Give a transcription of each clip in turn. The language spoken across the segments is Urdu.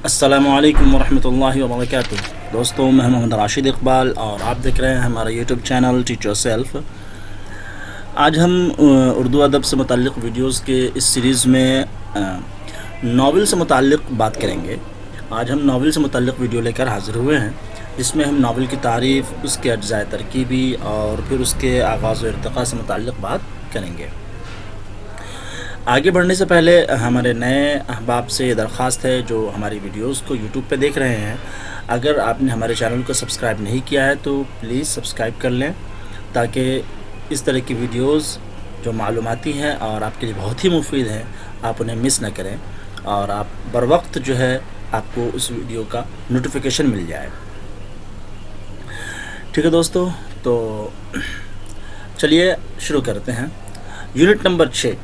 السلام علیکم ورحمۃ اللہ وبرکاتہ۔ دوستوں، میں محمد راشد اقبال اور آپ دیکھ رہے ہیں ہمارا YouTube channel teach your self. آج ہم اردو ادب سے متعلق ویڈیوز کے اس سیریز میں ناول سے متعلق بات کریں گے۔ آج ہم ناول سے متعلق ویڈیو لے کر حاضر ہوئے ہیں، جس میں ہم ناول کی تعریف، اس کے اجزائے ترکیبی اور پھر اس کے آغاز و ارتقاء سے متعلق بات کریں گے۔ آگے بڑھنے سے پہلے ہمارے نئے احباب سے یہ درخواست ہے جو ہماری ویڈیوز کو یوٹیوب پہ دیکھ رہے ہیں، اگر آپ نے ہمارے چینل کو سبسکرائب نہیں کیا ہے تو پلیز سبسکرائب کر لیں، تاکہ اس طرح کی ویڈیوز جو معلوماتی ہیں اور آپ کے لیے بہت ہی مفید ہیں، آپ انہیں مس نہ کریں اور آپ بر وقت جو ہے آپ کو اس ویڈیو کا نوٹیفیکیشن مل جائے۔ ٹھیک ہے دوستو، تو چلیے شروع کرتے ہیں۔ یونٹ نمبر 6،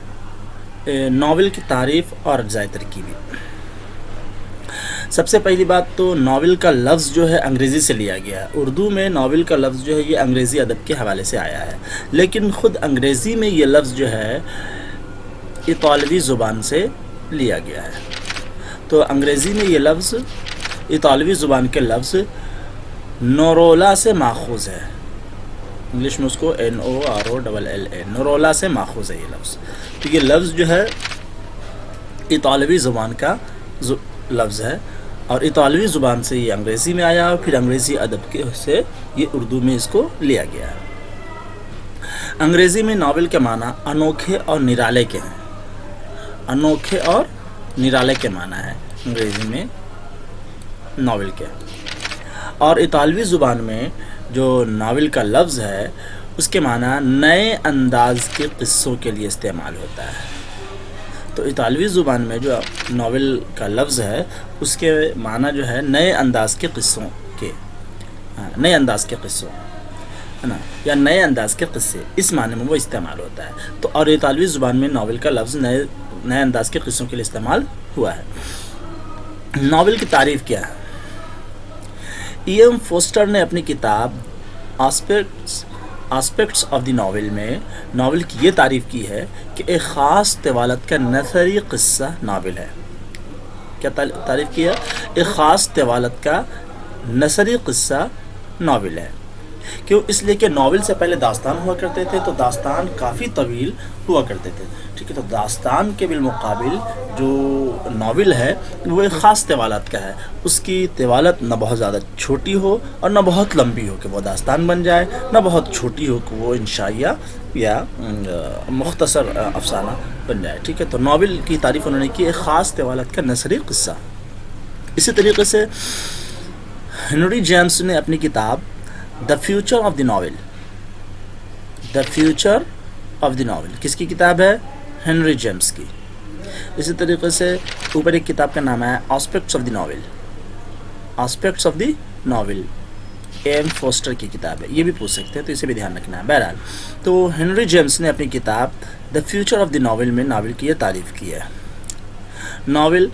ناول کی تعریف اور اجزائے ترکیبی۔ سب سے پہلی بات تو ناول کا لفظ جو ہے انگریزی سے لیا گیا ہے۔ اردو میں ناول کا لفظ جو ہے یہ انگریزی ادب کے حوالے سے آیا ہے، لیکن خود انگریزی میں یہ لفظ جو ہے اطالوی زبان سے لیا گیا ہے۔ تو انگریزی میں یہ لفظ اطالوی زبان کے لفظ نورولا سے ماخوذ ہے۔ انگلش میں اس کو NOROLLA نورولا سے ماخوذ ہے یہ لفظ۔ تو یہ لفظ جو ہے اطالوی زبان کا لفظ ہے، اور اطالوی زبان سے یہ انگریزی میں آیا، اور پھر انگریزی ادب کے سے یہ اردو میں اس کو لیا گیا ہے۔ انگریزی میں ناول کے معنی انوکھے اور نرالے کے ہیں۔ انوکھے اور نرالے کے معنی ہے انگریزی میں ناول کے، اور اطالوی زبان میں جو ناول کا لفظ ہے اس کے معنی نئے انداز کے قصوں کے لیے استعمال ہوتا ہے۔ تو اطالوی زبان میں جو ناول کا لفظ ہے اس کے معنی جو ہے نئے انداز کے قصوں کے، نئے انداز کے قصوں ہے نا، یا نئے انداز کے قصے، اس معنی میں وہ استعمال ہوتا ہے۔ تو اور اطالوی زبان میں ناول کا لفظ نئے انداز کے قصوں کے لیے استعمال ہوا ہے۔ ناول کی تعریف کیا ہے؟ ایم فوسٹر نے اپنی کتاب آسپیکٹس آف دی ناول میں ناول کی یہ تعریف کی ہے کہ ایک خاص طوالت کا نثری قصہ ناول ہے۔ کیا تعریف کی ہے؟ ایک خاص طوالت کا نثری قصہ ناول ہے۔ کیوں؟ اس لیے کہ ناول سے پہلے داستان ہوا کرتے تھے، تو داستان کافی طویل ہوا کرتے تھے، ٹھیک ہے۔ تو داستان کے بالمقابل جو ناول ہے وہ ایک خاص طوالت کا ہے۔ اس کی طوالت نہ بہت زیادہ چھوٹی ہو اور نہ بہت لمبی ہو کہ وہ داستان بن جائے، نہ بہت چھوٹی ہو کہ وہ انشائیہ یا مختصر افسانہ بن جائے، ٹھیک ہے۔ تو ناول کی تعریف انہوں نے کی ایک خاص طوالت کا نثری قصہ۔ اسی طریقے سے ہنری جیمس نے اپنی کتاب the future of the novel, the future of the novel کس کی کتاب ہے؟ ہنری جیمس کی۔ اسی طریقے سے اوپر ایک کتاب کا نام ہے aspects of the novel, aspects of the novel M Forster کی کتاب ہے، یہ بھی پوچھ سکتے ہیں تو اسے بھی دھیان رکھنا ہے۔ بہرحال تو ہنری جیمس نے اپنی کتاب the future of the novel میں ناول کی یہ تعریف کی ہے۔ ناول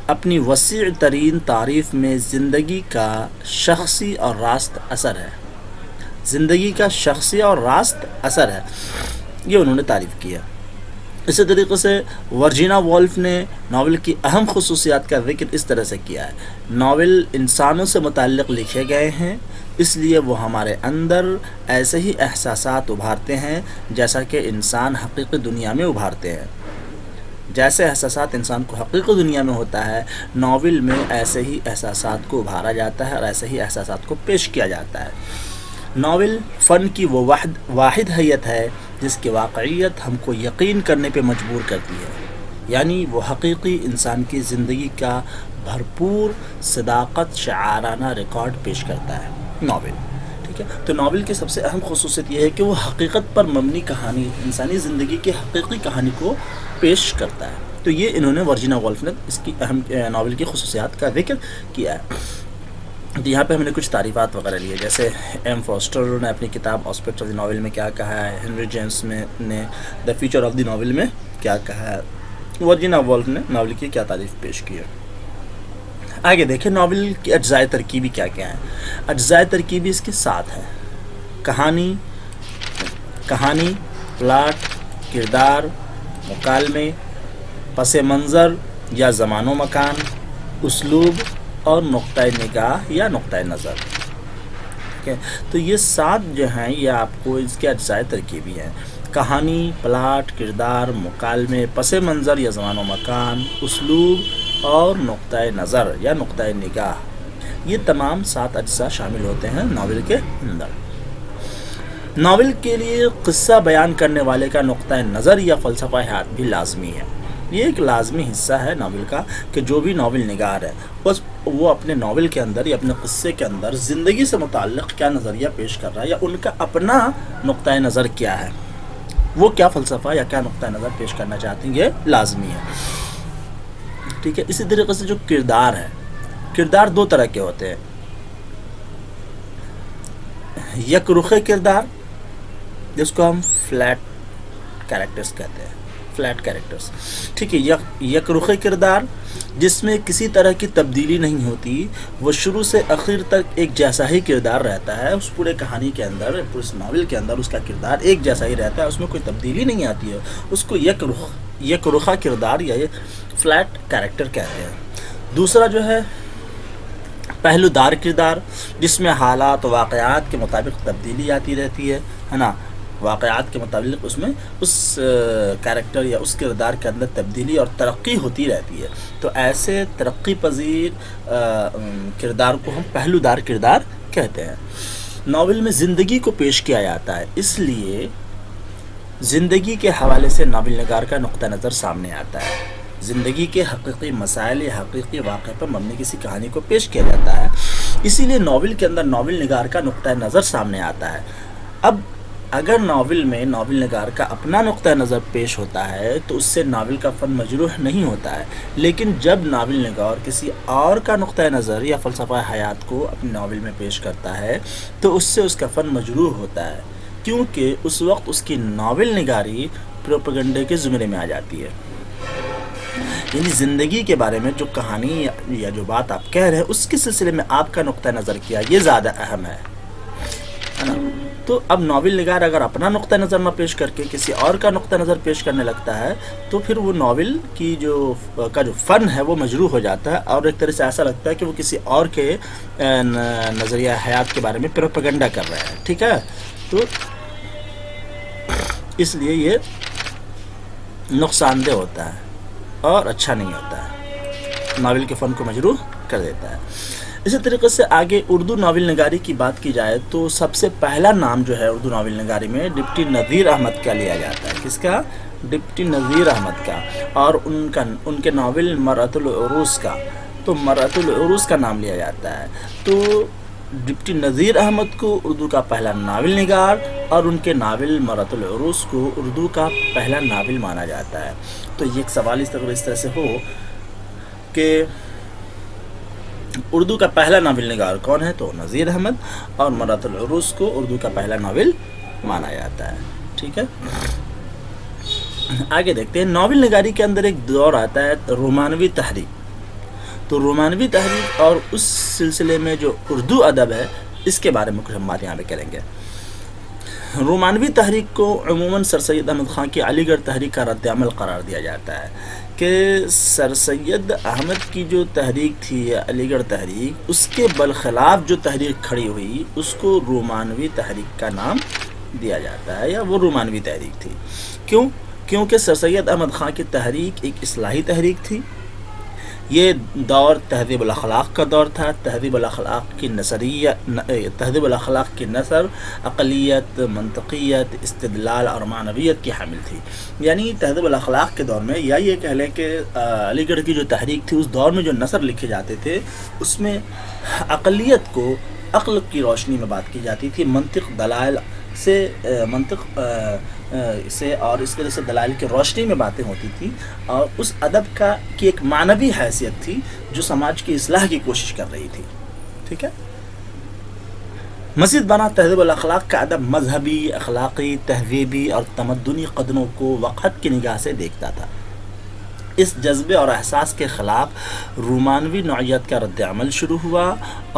اپنی وسیع ترین تعریف میں زندگی کا شخصی اور راست اثر ہے، زندگی کا شخصی اور راست اثر ہے، یہ انہوں نے تعریف کیا۔ اسی طریقے سے ورجینا وولف نے ناول کی اہم خصوصیات کا ذکر اس طرح سے کیا ہے: ناول انسانوں سے متعلق لکھے گئے ہیں، اس لیے وہ ہمارے اندر ایسے ہی احساسات ابھارتے ہیں جیسا کہ انسان حقیقی دنیا میں ابھارتے ہیں۔ جیسے احساسات انسان کو حقیقی دنیا میں ہوتا ہے، ناول میں ایسے ہی احساسات کو ابھارا جاتا ہے اور ایسے ہی احساسات کو پیش کیا جاتا ہے۔ ناول فن کی وہ واحد حیت ہے جس کی واقعیت ہم کو یقین کرنے پہ مجبور کرتی ہے، یعنی وہ حقیقی انسان کی زندگی کا بھرپور صداقت شعارانہ ریکارڈ پیش کرتا ہے ناول، ٹھیک ہے۔ تو ناول کی سب سے اہم خصوصیت یہ ہے کہ وہ حقیقت پر مبنی کہانی، انسانی زندگی کی حقیقی کہانی کو پیش کرتا ہے۔ تو یہ انہوں نے ورجینا وولف نے اس کی اہم ناول کی خصوصیات کا ذکر کیا ہے۔ یہاں پہ ہم نے کچھ تعریفات وغیرہ لی ہے، جیسے ایم فوسٹر نے اپنی کتاب آسپیکٹس آف دی ناول میں کیا کہا ہے، ہنری جیمس نے the future of the novel میں کیا کہا ہے، ورجینا وولف نے ناول کی کیا تعریف پیش کی ہے۔ آگے دیکھیں ناول کی اجزائے ترکیبی کیا کیا ہیں۔ اجزائے ترکیبی اس کے 7 ہیں: کہانی، پلاٹ، کردار، مکالمے، پس منظر یا زمان و مکان، اسلوب، اور نقطۂ نگاہ یا نقطۂ نظر. ٹھیک ہے، تو یہ 7 جو ہیں یہ آپ کو اس کے اجزائے ترکیبی ہیں: کہانی، پلاٹ، کردار، مکالمے، پس منظر یا زمان و مکان، اسلوب اور نقطۂ نظر یا نقطۂ نگاہ. یہ تمام 7 اجزاء شامل ہوتے ہیں ناول کے اندر. ناول کے لیے قصہ بیان کرنے والے کا نقطۂ نظر یا فلسفہ حیات بھی لازمی ہے. یہ ایک لازمی حصہ ہے ناول کا کہ جو بھی ناول نگار ہے بس وہ اپنے ناول کے اندر یا اپنے قصے کے اندر زندگی سے متعلق کیا نظریہ پیش کر رہا ہے یا ان کا اپنا نقطۂ نظر کیا ہے، وہ کیا فلسفہ یا کیا نقطۂ نظر پیش کرنا چاہتے ہیں، یہ لازمی ہے. ٹھیک ہے، اسی طریقے سے جو کردار ہے، کردار 2 طرح کے ہوتے ہیں: یک رخ کردار جس کو ہم فلیٹ کیریکٹرز کہتے ہیں، فلیٹ کیریکٹرز. ٹھیک ہے، یک رخ کردار جس میں کسی طرح کی تبدیلی نہیں ہوتی، وہ شروع سے آخر تک ایک جیسا ہی کردار رہتا ہے. اس پورے کہانی کے اندر، اس ناول کے اندر اس کا کردار ایک جیسا ہی رہتا ہے، اس میں کوئی تبدیلی نہیں آتی ہے. اس کو یک رخا کردار یا فلیٹ کیریکٹر کہتے ہیں. دوسرا جو ہے پہلو دار کردار، جس میں حالات و واقعات کے مطابق تبدیلی آتی رہتی ہے نا، واقعات کے مطابق اس میں اس کیریکٹر یا اس کردار کے اندر تبدیلی اور ترقی ہوتی رہتی ہے. تو ایسے ترقی پذیر کردار کو ہم پہلو دار کردار کہتے ہیں. ناول میں زندگی کو پیش کیا جاتا ہے، اس لیے زندگی کے حوالے سے ناول نگار کا نقطہ نظر سامنے آتا ہے. زندگی کے حقیقی مسائل یا حقیقی واقعے پر مبنی کسی کہانی کو پیش کیا جاتا ہے، اسی لیے ناول کے اندر ناول نگار کا نقطہ نظر سامنے آتا ہے. اب اگر ناول میں ناول نگار کا اپنا نقطہ نظر پیش ہوتا ہے تو اس سے ناول کا فن مجروح نہیں ہوتا ہے، لیکن جب ناول نگار کسی اور کا نقطہ نظر یا فلسفہ حیات کو اپنے ناول میں پیش کرتا ہے تو اس سے اس کا فن مجروح ہوتا ہے، کیونکہ اس وقت اس کی ناول نگاری پروپیگنڈے کے زمرے میں آ جاتی ہے. یعنی زندگی کے بارے میں جو کہانی یا جو بات آپ کہہ رہے ہیں اس کے سلسلے میں آپ کا نقطہ نظر کیا، یہ زیادہ اہم ہے نا. تو اب ناول نگار اگر اپنا نقطہ نظر نہ پیش کر کے کسی اور کا نقطہ نظر پیش کرنے لگتا ہے تو پھر وہ ناول کی جو فن ہے وہ مجروح ہو جاتا ہے، اور ایک طرح سے ایسا لگتا ہے کہ وہ کسی اور کے نظریہ حیات کے بارے میں پروپیگنڈا کر رہے ہیں. ٹھیک ہے، تو اس لیے یہ نقصان دہ ہوتا ہے اور اچھا نہیں ہوتا ہے، ناول کے فن کو مجروح کر دیتا ہے. اسی طریقے سے آگے اردو ناول نگاری کی بات کی جائے تو سب سے پہلا نام جو ہے اردو ناول نگاری میں ڈپٹی نذیر احمد کا لیا جاتا ہے. کس کا؟ ڈپٹی نذیر احمد کا. اور ان کے ناول مرأۃ العروس کا، تو مرأۃ العروس کا نام لیا جاتا ہے. تو ڈپٹی نذیر احمد کو اردو کا پہلا ناول نگار اور ان کے ناول مرأۃ العروس کو اردو کا پہلا ناول مانا جاتا ہے. تو یہ ایک سوال اس طرح سے ہو کہ اردو کا پہلا ناول نگار کون ہے، تو نذیر احمد، اور مرأۃ العروس کو اردو کا پہلا ناول مانا جاتا ہے. ٹھیک ہے، آگے دیکھتے ہیں. ناول نگاری کے اندر ایک دور آتا ہے رومانوی تحریک. تو رومانوی تحریک اور اس سلسلے میں جو اردو ادب ہے اس کے بارے میں کچھ ہم بات یہاں پہ کریں گے. رومانوی تحریک کو عموماً سر سید احمد خان کی علی گڑھ تحریک کا رد عمل قرار دیا جاتا ہے کہ سر سید احمد کی جو تحریک تھی علی گڑھ تحریک، اس کے بالخلاف جو تحریک کھڑی ہوئی اس کو رومانوی تحریک کا نام دیا جاتا ہے، یا وہ رومانوی تحریک تھی. کیونکہ سر سید احمد خان کی تحریک ایک اصلاحی تحریک تھی. یہ دور تہذیب الاخلاق کا دور تھا. تہذیب الاخلاق کی نثر عقلیت، منطقیت، استدلال اور معنویت کی حامل تھی. یعنی تہذیب الاخلاق کے دور میں، یا یہ کہہ لیں کہ علی گڑھ کی جو تحریک تھی اس دور میں جو نثر لکھے جاتے تھے اس میں عقلیت کو عقل کی روشنی میں بات کی جاتی تھی، منطق دلائل سے اور اس طرح سے دلائل کی روشنی میں باتیں ہوتی تھی، اور اس ادب کی ایک معنوی حیثیت تھی جو سماج کی اصلاح کی کوشش کر رہی تھی. ٹھیک ہے، مزید بنا تہذیب الاخلاق کا ادب مذہبی، اخلاقی، تہذیبی اور تمدنی قدروں کو وقت کی نگاہ سے دیکھتا تھا. اس جذبے اور احساس کے خلاف رومانوی نوعیت کا رد عمل شروع ہوا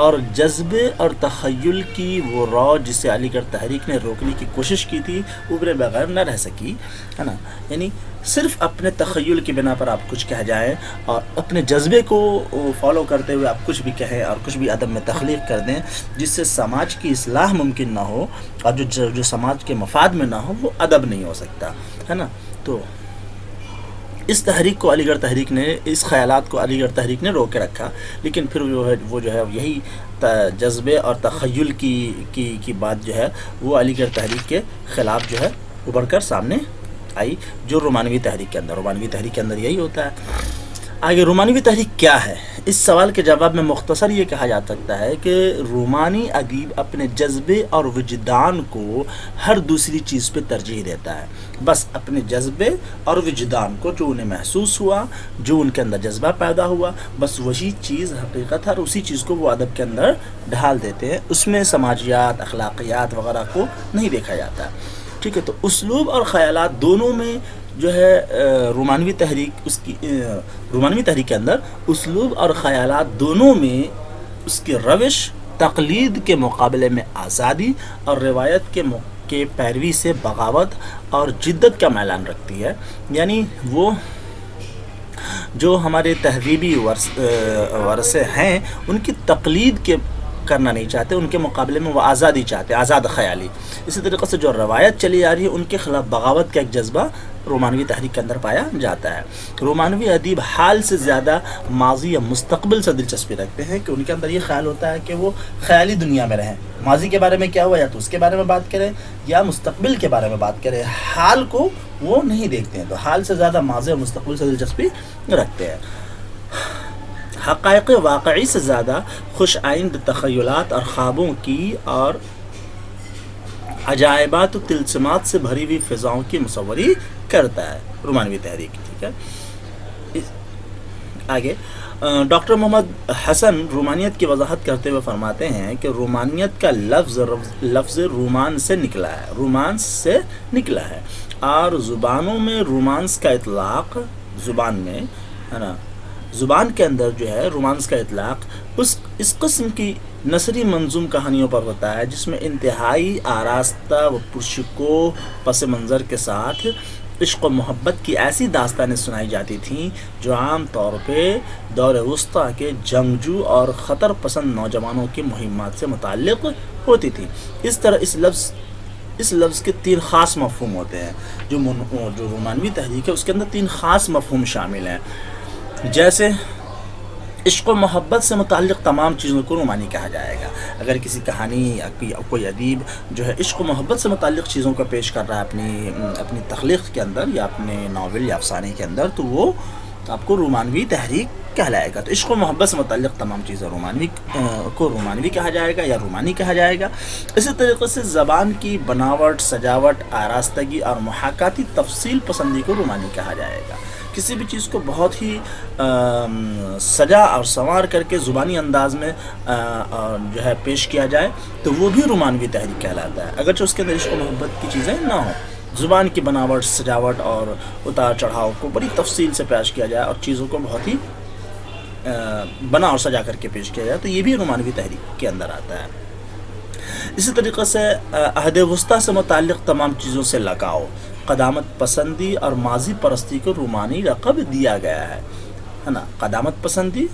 اور جذبے اور تخیل کی وہ رو جسے علی گڑھ تحریک نے روکنے کی کوشش کی تھی ابھرے بغیر نہ رہ سکی، ہے نا. یعنی صرف اپنے تخیل کی بنا پر آپ کچھ کہہ جائیں اور اپنے جذبے کو فالو کرتے ہوئے آپ کچھ بھی کہیں اور کچھ بھی ادب میں تخلیق کر دیں جس سے سماج کی اصلاح ممکن نہ ہو اور جو سماج کے مفاد میں نہ ہو، وہ ادب نہیں ہو سکتا، ہے نا. تو اس تحریک کو علی گڑھ تحریک نے، اس خیالات کو علی گڑھ تحریک نے روک کے رکھا، لیکن پھر وہ جو ہے یہی جذبے اور تخیل کی بات جو ہے وہ علی گڑھ تحریک کے خلاف جو ہے ابھر کر سامنے آئی، جو رومانوی تحریک کے اندر یہی ہوتا ہے. آگے رومانوی تحریک کیا ہے؟ اس سوال کے جواب میں مختصر یہ کہا جا سکتا ہے کہ رومانی ادیب اپنے جذبے اور وجدان کو ہر دوسری چیز پہ ترجیح دیتا ہے. بس اپنے جذبے اور وجدان کو جو انہیں محسوس ہوا، جو ان کے اندر جذبہ پیدا ہوا، بس وہی چیز حقیقت ہے اور اسی چیز کو وہ ادب کے اندر ڈھال دیتے ہیں. اس میں سماجیات، اخلاقیات وغیرہ کو نہیں دیکھا جاتا. ٹھیک ہے، تو اسلوب اور خیالات دونوں میں جو ہے رومانوی تحریک کے اندر اسلوب اور خیالات دونوں میں اس کی روش تقلید کے مقابلے میں آزادی اور روایت کے پیروی سے بغاوت اور جدت کا میلان رکھتی ہے. یعنی وہ جو ہمارے تہذیبی ورثے ہیں ان کی تقلید کے کرنا نہیں چاہتے، ان کے مقابلے میں وہ آزادی چاہتے، آزاد خیالی. اسی طریقے سے جو روایت چلی آ رہی ہے ان کے خلاف بغاوت کا ایک جذبہ رومانوی تحریک کے اندر پایا جاتا ہے. رومانوی ادیب حال سے زیادہ ماضی یا مستقبل سے دلچسپی رکھتے ہیں کہ ان کے اندر یہ خیال ہوتا ہے کہ وہ خیالی دنیا میں رہیں، ماضی کے بارے میں کیا ہوا یا تو اس کے بارے میں بات کریں یا مستقبل کے بارے میں بات کریں، حال کو وہ نہیں دیکھتے ہیں. تو حال سے زیادہ ماضی اور مستقبل سے دلچسپی رکھتے ہیں. حقائق واقعی سے زیادہ خوش آئند تخیلات اور خوابوں کی اور عجائبات و تلسمات سے بھری ہوئی فضاؤں کی مصوری کرتا ہے رومانوی تحریک. ٹھیک ہے، آگے ڈاکٹر محمد حسن رومانیت کی وضاحت کرتے ہوئے فرماتے ہیں کہ رومانیت کا لفظ رومان سے نکلا ہے اور زبانوں میں رومانس کا اطلاق، زبان میں، ہے نا، زبان کے اندر جو ہے رومانس کا اطلاق اس قسم کی نثری منظوم کہانیوں پر ہوتا ہے جس میں انتہائی آراستہ و پرشکوہ پس منظر کے ساتھ عشق و محبت کی ایسی داستانیں سنائی جاتی تھیں جو عام طور پہ دور وسطیٰ کے جنگجو اور خطر پسند نوجوانوں کی مہمات سے متعلق ہوتی تھی. اس طرح اس لفظ کے 3 خاص مفہوم ہوتے ہیں. جو رومانوی تحریک ہے اس کے اندر 3 خاص مفہوم شامل ہیں. جیسے عشق و محبت سے متعلق تمام چیزوں کو رومانی کہا جائے گا. اگر کسی کہانی یا کوئی ادیب جو ہے عشق و محبت سے متعلق چیزوں کو پیش کر رہا ہے اپنی تخلیق کے اندر یا اپنے ناول یا افسانے کے اندر، تو وہ آپ کو رومانوی تحریک کہلائے گا. تو عشق و محبت سے متعلق تمام چیزیں رومانوی کہا جائے گا یا رومانی کہا جائے گا. اسی طریقے سے زبان کی بناوٹ، سجاوٹ، آراستگی اور محاکاتی تفصیل پسندی کو رومانی کہا جائے گا. کسی بھی چیز کو بہت ہی سجا اور سنوار کر کے زبانی انداز میں جو ہے پیش کیا جائے تو وہ بھی رومانوی تحریک کہلاتا ہے، اگرچہ اس کے اندر عشق و محبت کی چیزیں نہ ہوں. زبان کی بناوٹ، سجاوٹ اور اتار چڑھاؤ کو بڑی تفصیل سے پیش کیا جائے اور چیزوں کو بہت ہی بنا اور سجا کر کے پیش کیا جائے تو یہ بھی رومانوی تحریک کے اندر آتا ہے. اسی طریقے سے عہد وسطیٰ سے متعلق تمام چیزوں سے لگاؤ، قدامت پسندی اور ماضی پرستی کو رومانی لقب دیا گیا ہے نا. قدامت پسندی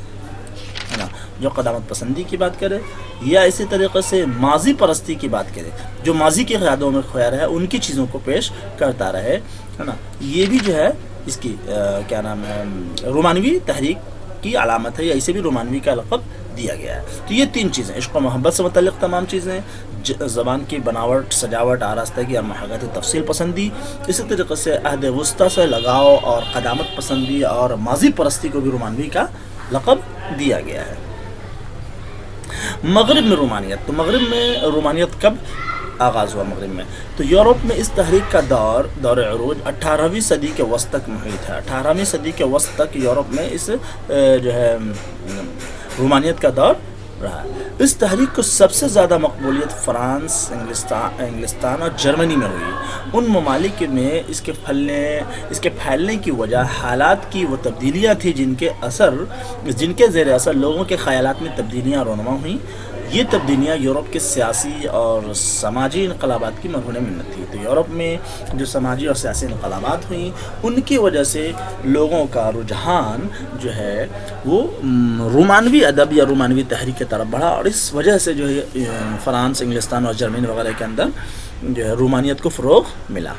ہے نا، جو قدامت پسندی کی بات کرے یا اسی طریقے سے ماضی پرستی کی بات کرے، جو ماضی کے قیادوں میں خیر ہے ان کی چیزوں کو پیش کرتا رہے، ہے نا. یہ بھی جو ہے اس کی کیا نام ہے، رومانوی تحریک کی علامت ہے یا اسے بھی رومانوی کا لقب دیا گیا ہے. تو یہ 3 چیزیں، عشق و محبت سے متعلق تمام چیزیں، زبان کی بناوٹ، سجاوٹ، آراستگی اور محاکاتی تفصیل پسندی، اسی طریقے سے عہد وسطیٰ سے لگاؤ اور قدامت پسندی اور ماضی پرستی کو بھی رومانوی کا لقب دیا گیا ہے. مغرب میں رومانیت، تو مغرب میں رومانیت کب آغاز ہوا؟ مغرب میں تو یورپ میں اس تحریک کا دور عروج 18ویں صدی کے وسط تک محیط ہے. 18ویں صدی کے وسط تک یورپ میں اس جو ہے رومانیت کا دور رہا ہے۔ اس تحریک کو سب سے زیادہ مقبولیت فرانس، انگلستان اور جرمنی میں ہوئی۔ ان ممالک میں اس کے پھیلنے کی وجہ حالات کی وہ تبدیلیاں تھیں جن کے زیر اثر لوگوں کے خیالات میں تبدیلیاں رونما ہوئیں۔ یہ تبدیلیاں یورپ کے سیاسی اور سماجی انقلابات کی مرہون منت تھی۔ تو یورپ میں جو سماجی اور سیاسی انقلابات ہوئیں ان کی وجہ سے لوگوں کا رجحان جو ہے وہ رومانوی ادب یا رومانوی تحریک کی طرف بڑھا، اور اس وجہ سے جو ہے فرانس، انگلستان اور جرمنی وغیرہ کے اندر جو ہے رومانیت کو فروغ ملا۔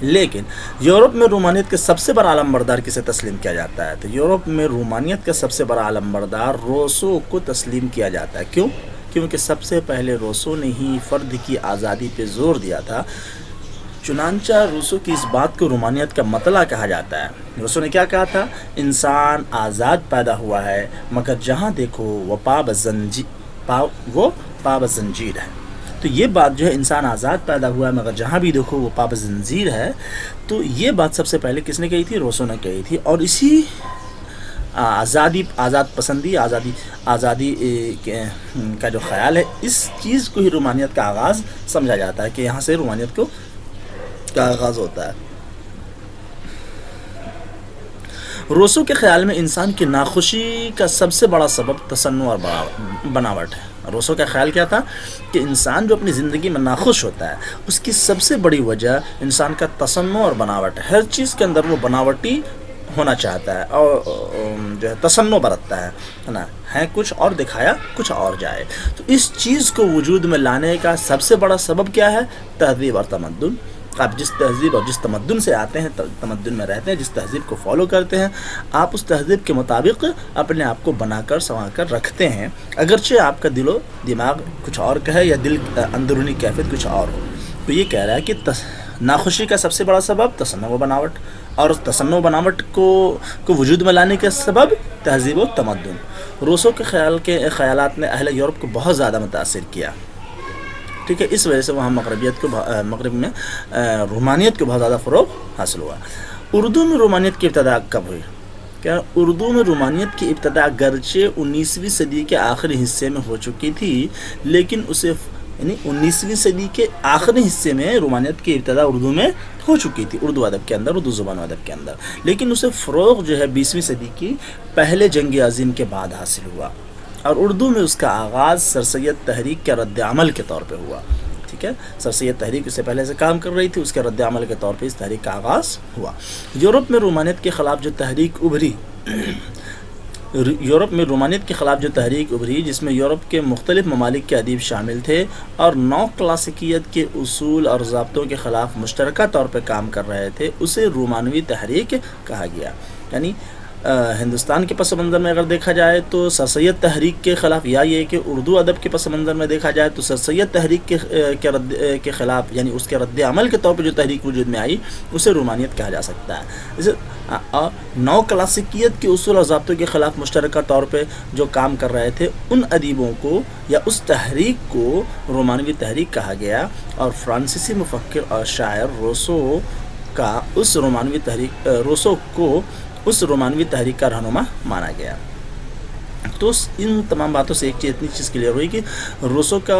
لیکن یورپ میں رومانیت کے سب سے بڑا علم بردار کسے تسلیم کیا جاتا ہے؟ تو یورپ میں رومانیت کا سب سے بڑا علم بردار روسو کو تسلیم کیا جاتا ہے۔ کیوں؟ کیونکہ سب سے پہلے روسو نے ہی فرد کی آزادی پہ زور دیا تھا۔ چنانچہ روسو کی اس بات کو رومانیت کا مطلع کہا جاتا ہے۔ روسو نے کیا کہا تھا؟ انسان آزاد پیدا ہوا ہے، مگر جہاں دیکھو وہ پاب زنجیر ہے۔ تو یہ بات جو ہے انسان آزاد پیدا ہوا ہے مگر جہاں بھی دیکھو وہ پاب زنجیر ہے، تو یہ بات سب سے پہلے کس نے کہی تھی؟ روسو نے کہی تھی۔ اور اسی آزاد پسندی، آزادی کا جو خیال ہے، اس چیز کو ہی رومانیت کا آغاز سمجھا جاتا ہے کہ یہاں سے رومانیت کا آغاز ہوتا ہے۔ روسو کے خیال میں انسان کی ناخوشی کا سب سے بڑا سبب تصنع اور بناوٹ ہے۔ روسو کا خیال کیا تھا کہ انسان جو اپنی زندگی میں ناخوش ہوتا ہے اس کی سب سے بڑی وجہ انسان کا تصنع اور بناوٹ ہے۔ ہر چیز کے اندر وہ بناوٹی ہونا چاہتا ہے اور جو ہے تصنع برتتا ہے نا، ہے کچھ اور دکھایا کچھ اور جائے۔ تو اس چیز کو وجود میں لانے کا سب سے بڑا سبب کیا ہے؟ تہذیب اور تمدن۔ آپ جس تہذیب اور جس تمدن سے آتے ہیں، تمدن میں رہتے ہیں، جس تہذیب کو فالو کرتے ہیں، آپ اس تہذیب کے مطابق اپنے آپ کو بنا کر سنوار کر رکھتے ہیں، اگرچہ آپ کا دل و دماغ کچھ اور کہے یا دل اندرونی کیفیت کچھ اور ہو۔ تو یہ کہہ رہا ہے کہ ناخوشی کا سب سے بڑا سبب تصنع و بناوٹ، اور اس تصنع و بناوٹ کو وجود میں لانے کا سبب تہذیب و تمدن۔ روسو کے خیالات نے اہل یورپ کو بہت زیادہ متاثر کیا، ٹھیک ہے۔ اس وجہ سے وہاں مغرب میں رومانیت کو بہت زیادہ فروغ حاصل ہوا۔ اردو میں رومانیت کی ابتدا کب ہوئی؟ کیا اردو میں رومانیت کی ابتدا گرچہ 19ویں صدی کے آخری حصے میں ہو چکی تھی، لیکن یعنی 19ویں صدی کے آخری حصے میں رومانیت کی ابتدا اردو میں ہو چکی تھی، اردو ادب کے اندر، اردو زبان و ادب کے اندر، لیکن اسے فروغ جو ہے 20ویں صدی کی پہلے جنگ عظیم کے بعد حاصل ہوا، اور اردو میں اس کا آغاز سر سید تحریک کے رد عمل کے طور پہ ہوا، ٹھیک ہے۔ سر سید تحریک اس سے پہلے سے کام کر رہی تھی، اس کے رد عمل کے طور پہ اس تحریک کا آغاز ہوا۔ یورپ میں رومانیت کے خلاف جو تحریک ابھری، جس میں یورپ کے مختلف ممالک کے ادیب شامل تھے اور نو کلاسیکیت کے اصول اور ضابطوں کے خلاف مشترکہ طور پہ کام کر رہے تھے، اسے رومانوی تحریک کہا گیا۔ یعنی ہندوستان کے پس منظر میں اگر دیکھا جائے تو سر سید تحریک کے خلاف، یا یہ کہ اردو ادب کے پس منظر میں دیکھا جائے تو سر سید تحریک کے خلاف، یعنی اس کے رد عمل کے طور پہ جو تحریک وجود میں آئی اسے رومانیت کہا جا سکتا ہے۔ نو کلاسیکیت کے اصول اور ضابطوں کے خلاف مشترکہ طور پہ جو کام کر رہے تھے ان ادیبوں کو یا اس تحریک کو رومانوی تحریک کہا گیا، اور فرانسیسی مفکر اور شاعر روسو کو اس رومانوی تحریک کا رہنما مانا گیا۔ تو ان تمام باتوں سے اتنی چیز کلیئر ہوئی کہ روسو کا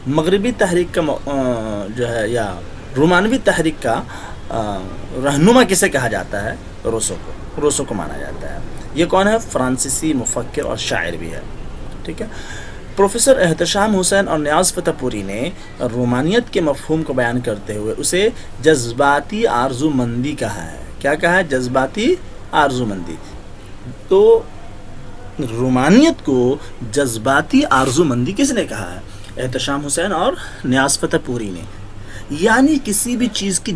مغربی تحریک کا جو ہے یا رومانوی تحریک کا رہنما کسے کہا جاتا ہے؟ روسو کو مانا جاتا ہے۔ یہ کون ہے؟ فرانسیسی مفکر اور شاعر بھی ہے، ٹھیک ہے۔ پروفیسر احتشام حسین اور نیاز فتح پوری نے رومانیت کے مفہوم کو بیان کرتے ہوئے اسے جذباتی آرزو مندی کہا ہے۔ کیا کہا ہے؟ جذباتی آرزو مندی۔ تو رومانیت کو جذباتی آرزو مندی کس نے کہا ہے؟ احتشام حسین اور نیاز فتح پوری نے۔ یعنی کسی بھی چیز کی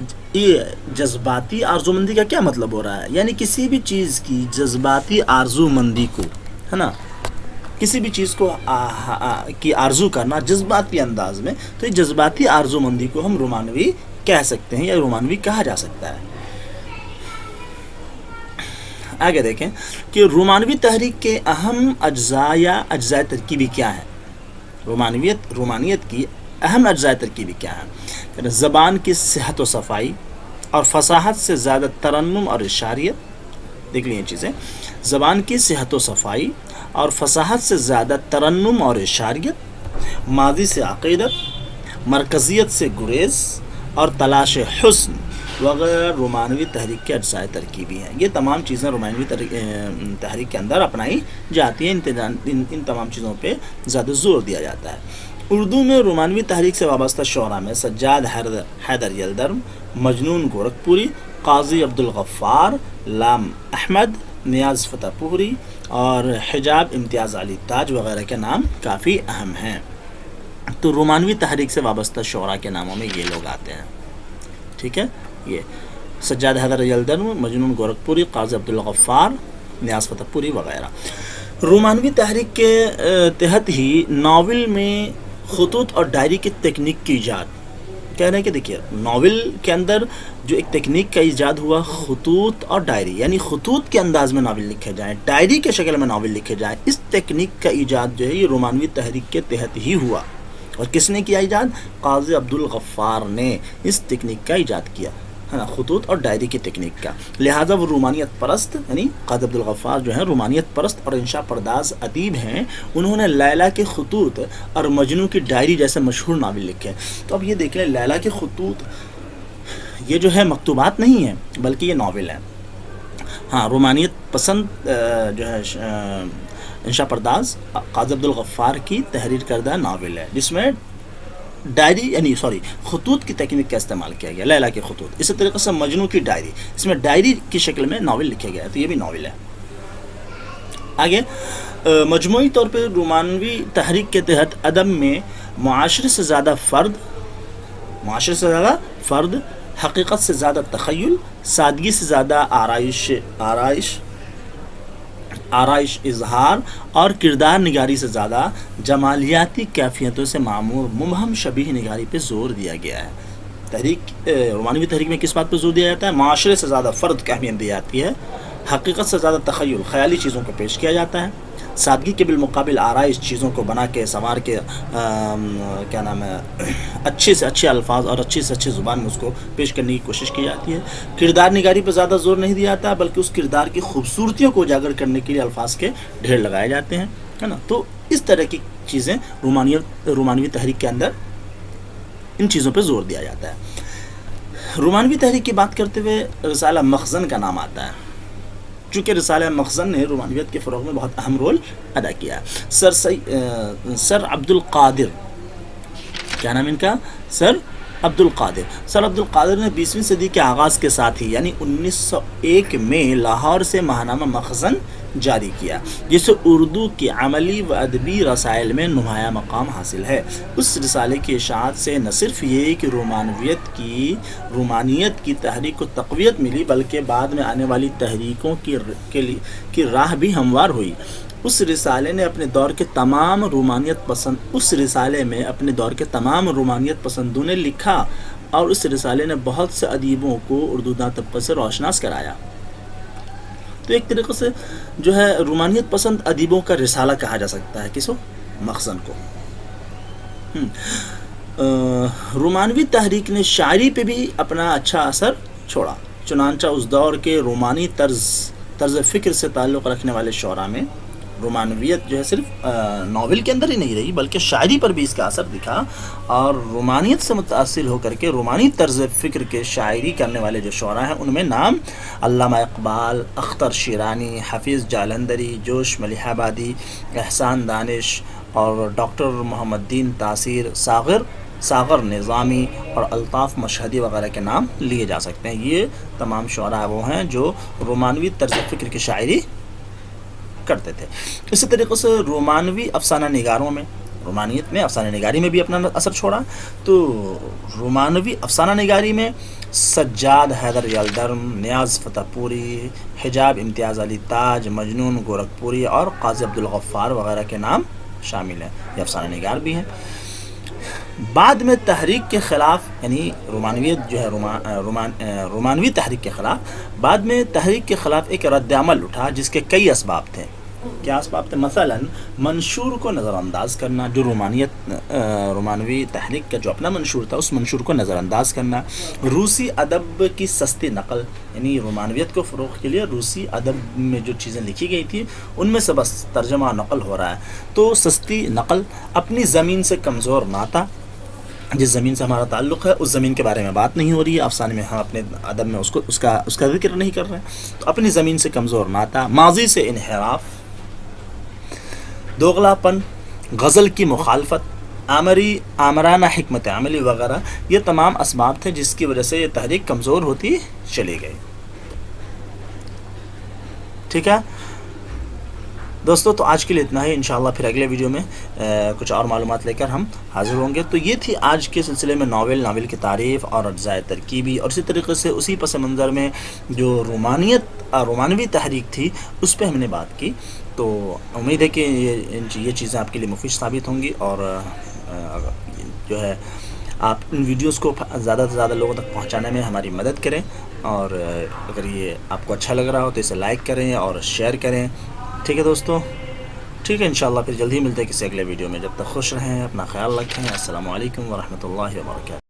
جذباتی آرزو مندی کا کیا مطلب ہو رہا ہے؟ یعنی کسی بھی چیز کی جذباتی آرزو مندی کو، ہے نا، کسی بھی چیز کو کی آرزو کرنا جذباتی انداز میں، تو یہ جذباتی آرزو مندی کو ہم رومانوی کہہ سکتے ہیں یا رومانوی کہا جا سکتا ہے۔ آگے دیکھیں کہ رومانوی تحریک کے اہم اجزاء یا اجزاء ترکیبی کیا ہیں۔ رومانیت کی اہم اجزاء ترکیبی کیا ہیں؟ زبان کی صحت و صفائی اور فصاحت سے زیادہ ترنم اور اشاریت۔ دیکھ لیں یہ چیزیں، زبان کی صحت و صفائی اور فصاحت سے زیادہ ترنم اور اشاریت، ماضی سے عقیدت، مرکزیت سے گریز اور تلاش حسن وغیرہ رومانوی تحریک کے اجزائے ترکیبی ہیں۔ یہ تمام چیزیں رومانوی تحریک کے اندر اپنائی جاتی ہیں، ان تمام چیزوں پہ زیادہ زور دیا جاتا ہے۔ اردو میں رومانوی تحریک سے وابستہ شعراء میں سجاد حیدر یلدرم، مجنون گورکھپوری، قاضی عبدالغفار، لام احمد، نیاز فتح پوری اور حجاب امتیاز علی تاج وغیرہ کے نام کافی اہم ہیں۔ تو رومانوی تحریک سے وابستہ شعراء کے ناموں میں یہ لوگ آتے ہیں، ٹھیک ہے، یہ سجاد حیدر یلدرم، مجنون گورکھپوری، قاضی عبدالغفار، نیاز فتح پوری وغیرہ۔ رومانوی تحریک کے تحت ہی ناول میں خطوط اور ڈائری کی تکنیک کی ایجاد، کہہ رہے ہیں کہ دیکھیے ناول کے اندر جو ایک تکنیک کا ایجاد ہوا، خطوط اور ڈائری، یعنی خطوط کے انداز میں ناول لکھے جائیں، ڈائری کے شکل میں ناول لکھے جائیں، اس تکنیک کا ایجاد جو ہے یہ رومانوی تحریک کے تحت ہی ہوا۔ اور کس نے کیا ایجاد؟ قاضی عبدالغفار نے اس تکنیک کا ایجاد کیا ہے نا، خطوط اور ڈائری کی تکنیک کا۔ لہٰذا وہ رومانیت پرست، یعنی قاضی عبدالغفار جو ہیں رومانیت پرست اور انشاء پرداز ادیب ہیں، انہوں نے لیلا کے خطوط اور مجنوں کی ڈائری جیسے مشہور ناول لکھے۔ تو اب یہ دیکھ لیں، لیلا کے خطوط یہ جو ہے مکتوبات نہیں ہیں بلکہ یہ ناول ہیں۔ ہاں، رومانیت پسند جو ہے انشاء پرداز قاضی عبدالغفار کی تحریر کردہ ناول ہے، جس میں ڈائری یعنی خطوط کی تکنیک کا استعمال کیا گیا، لیلا کے خطوط۔ اسی طریقے سے مجنوں کی ڈائری، اس میں ڈائری کی شکل میں ناول لکھے گیا ہے، تو یہ بھی ناول ہے۔ آگے مجموعی طور پہ رومانوی تحریک کے تحت ادب میں معاشرے سے زیادہ فرد، حقیقت سے زیادہ تخیل، سادگی سے زیادہ آرائش اظہار اور کردار نگاری سے زیادہ جمالیاتی کیفیتوں سے معمور مبہم شبیہ نگاری پہ زور دیا گیا ہے۔ رومانوی تحریک میں کس بات پہ زور دیا جاتا ہے؟ معاشرے سے زیادہ فرد کی اہمیت دی جاتی ہے، حقیقت سے زیادہ تخیل، خیالی چیزوں کو پیش کیا جاتا ہے، سادگی کے بالمقابل آرائش، چیزوں کو بنا کے سنوار کے اچھے سے اچھے الفاظ اور اچھی سے اچھی زبان میں اس کو پیش کرنے کی کوشش کی جاتی ہے۔ کردار نگاری پہ زیادہ زور نہیں دیا جاتا، بلکہ اس کردار کی خوبصورتیوں کو اجاگر کرنے کے لیے الفاظ کے ڈھیر لگائے جاتے ہیں، ہے نا۔ تو اس طرح کی چیزیں رومانوی تحریک کے اندر ان چیزوں پہ زور دیا جاتا ہے۔ رومانوی تحریک کی بات کرتے ہوئے رسالہ مخزن کا نام آتا ہے، چونکہ رسالہ مخزن نے رومانویت کے فروغ میں بہت اہم رول ادا کیا ہے۔ سر عبد القادر، کیا نام ان کا؟ سر عبد القادر نے 20ویں صدی کے آغاز کے ساتھ ہی یعنی 1901 میں لاہور سے ماہنامہ مخزن جاری کیا، جسے اردو کی عملی و ادبی رسائل میں نمایاں مقام حاصل ہے۔ اس رسالے کی اشاعت سے نہ صرف یہ کہ رومانیت کی تحریک کو تقویت ملی، بلکہ بعد میں آنے والی تحریکوں کی راہ بھی ہموار ہوئی۔ اس رسالے میں اپنے دور کے تمام رومانیت پسندوں نے لکھا، اور اس رسالے نے بہت سے ادیبوں کو اردو داں طبقے سے روشناس کرایا۔ تو ایک طریقے سے جو ہے رومانیت پسند ادیبوں کا رسالہ کہا جا سکتا ہے کس کو؟ مخزن کو۔ رومانوی تحریک نے شاعری پہ بھی اپنا اچھا اثر چھوڑا، چنانچہ اس دور کے رومانی طرز فکر سے تعلق رکھنے والے شعراء میں رومانویت جو ہے صرف ناول کے اندر ہی نہیں رہی، بلکہ شاعری پر بھی اس کا اثر دکھا، اور رومانیت سے متاثر ہو کر کے رومانی طرز فکر کے شاعری کرنے والے جو شعراء ہیں ان میں نام علامہ اقبال، اختر شیرانی، حفیظ جالندری، جوش ملیح آبادی، احسان دانش اور ڈاکٹر محمد دین تاثیر، ساغر نظامی اور الطاف مشہدی وغیرہ کے نام لیے جا سکتے ہیں۔ یہ تمام شعراء وہ ہیں جو رومانوی طرز فکر کی شاعری کرتے تھے۔ اسی طریقے سے رومانوی افسانہ نگاروں میں، رومانیت میں افسانہ نگاری میں بھی اپنا اثر چھوڑا، تو رومانوی افسانہ نگاری میں سجاد حیدر یلدرم، نیاز فتح پوری، حجاب امتیاز علی تاج، مجنون گورکھپوری اور قاضی عبدالغفار وغیرہ کے نام شامل ہیں، یہ افسانہ نگار بھی ہیں۔ بعد میں تحریک کے خلاف یعنی رومانویت جو ہے رومانوی تحریک کے خلاف، بعد میں تحریک کے خلاف ایک رد عمل اٹھا جس کے کئی اسباب تھے۔ کیا اسباب تھے؟ مثلاً منشور کو نظر انداز کرنا، جو رومانوی تحریک کا جو اپنا منشور تھا اس منشور کو نظر انداز کرنا، روسی ادب کی سستی نقل، یعنی رومانویت کو فروغ کے لیے روسی ادب میں جو چیزیں لکھی گئی تھی ان میں سے بس ترجمہ نقل ہو رہا ہے، تو سستی نقل، اپنی زمین سے کمزور ناتا، جس زمین سے ہمارا تعلق ہے اس زمین کے بارے میں بات نہیں ہو رہی ہے، افسانے میں ہم اپنے ادب میں اس کا ذکر نہیں کر رہے ہیں، تو اپنی زمین سے کمزور ناتا، ماضی سے انحراف، دوغلا پن، غزل کی مخالفت، آمرانہ حکمت عملی وغیرہ، یہ تمام اسباب تھے جس کی وجہ سے یہ تحریک کمزور ہوتی چلی گئی. ٹھیک ہے دوستو، تو آج کے لیے اتنا ہی. انشاءاللہ پھر اگلے ویڈیو میں کچھ اور معلومات لے کر ہم حاضر ہوں گے. تو یہ تھی آج کے سلسلے میں ناول کی تعریف اور اجزائے ترکیبی، اور اسی طریقے سے اسی پس منظر میں جو رومانوی تحریک تھی اس پہ ہم نے بات کی. تو امید ہے کہ یہ چیزیں آپ کے لیے مفید ثابت ہوں گی، اور جو ہے آپ ان ویڈیوز کو زیادہ سے زیادہ لوگوں تک پہنچانے میں ہماری مدد کریں، اور اگر یہ آپ کو اچھا لگ رہا ہو تو اسے لائک کریں اور شیئر کریں. ٹھیک ہے دوستو، ٹھیک ہے انشاءاللہ پھر جلدی ملتے ہیں کسی اگلے ویڈیو میں. جب تک خوش رہیں، اپنا خیال رکھیں. السلام علیکم ورحمۃ اللہ وبرکاتہ.